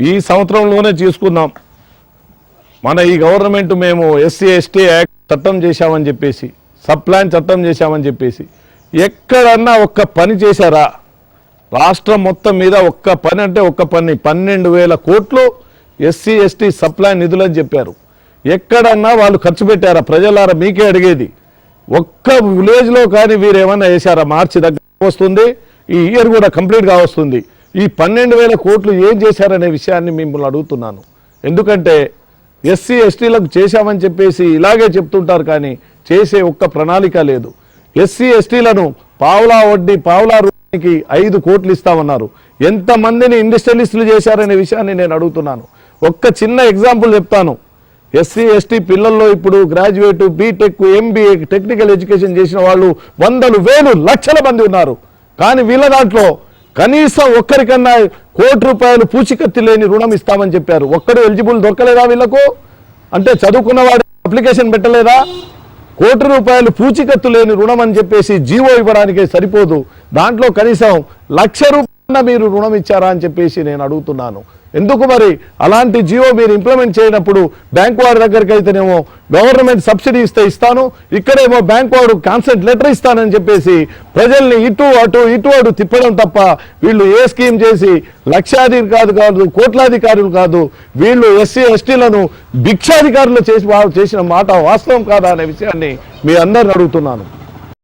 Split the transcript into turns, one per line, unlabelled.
ఈ సంవత్సరంలోనే తీసుకుందాం. మన ఈ గవర్నమెంట్ మేము ఎస్సీ ఎస్టీ యాక్ట్ చట్టం చేశామని చెప్పేసి, సబ్ ప్లాన్ చట్టం చేశామని చెప్పేసి ఎక్కడన్నా ఒక్క పని చేశారా? రాష్ట్రం మొత్తం మీద ఒక్క పని అంటే ఒక్క పని 12,000 కోట్లు ఎస్సీ ఎస్టీ సబ్ ప్లాన్ నిధులని చెప్పారు. ఎక్కడన్నా వాళ్ళు ఖర్చు పెట్టారా? ప్రజలారా మీకే అడిగేది. ఒక్క విలేజ్లో కానీ వీరు ఏమన్నా వేశారా? మార్చి దగ్గర వస్తుంది, ఈ ఇయర్ కూడా కంప్లీట్గా వస్తుంది. ఈ 12,000 కోట్లు ఏం చేశారనే విషయాన్ని మిమ్మల్ని అడుగుతున్నాను. ఎందుకంటే ఎస్సీ ఎస్టీలకు చేశామని చెప్పేసి ఇలాగే చెప్తుంటారు, కానీ చేసే ఒక్క ప్రణాళిక లేదు. ఎస్సీ ఎస్టీలను పావులా వడ్డీ పావులా రూపాయికి 5 కోట్లు ఇస్తామన్నారు. ఎంతమందిని ఇండస్ట్రియలిస్టులు చేశారనే విషయాన్ని నేను అడుగుతున్నాను. ఒక్క చిన్న ఎగ్జాంపుల్ చెప్తాను. ఎస్సీ ఎస్టీ పిల్లల్లో ఇప్పుడు graduate, BTech, MBA, technical education చేసిన వాళ్ళు 100,000, 1,000, లక్షల మంది ఉన్నారు. కానీ వీళ్ళ దాంట్లో కనీసం ఒక్కరికన్నా ₹1,00,00,000 పూచికత్తి లేని రుణం ఇస్తామని చెప్పారు. ఒక్కడు ఎలిజిబుల్ దొరకలేదా వీళ్లకు? అంటే చదువుకున్నవాడు అప్లికేషన్ పెట్టలేదా? ₹1,00,00,000 పూచికత్తు లేని రుణం అని చెప్పేసి జీవో ఇవ్వడానికే సరిపోదు. దాంట్లో కనీసం ₹1,00,000 మీరు రుణం ఇచ్చారా అని చెప్పేసి నేను అడుగుతున్నాను. ఎందుకు మరి అలాంటి జీవో మీరు ఇంప్లిమెంట్ చేయనప్పుడు బ్యాంక్ వాడి దగ్గరికి అయితేనేమో గవర్నమెంట్ సబ్సిడీ ఇస్తాను, ఇక్కడేమో బ్యాంక్ వాడు కాన్సెంట్ లెటర్ ఇస్తానని చెప్పేసి ప్రజల్ని ఇటు అటు తిప్పడం తప్ప వీళ్ళు ఏ స్కీమ్ చేసి లక్షాధికారులు కాదు, కోట్లాధికారులు కాదు, వీళ్ళు ఎస్సీ ఎస్టీలను భిక్షాధికారులు చేసిన మాట వాస్తవం కాదా అనే విషయాన్ని మీ అందరిని అడుగుతున్నాను.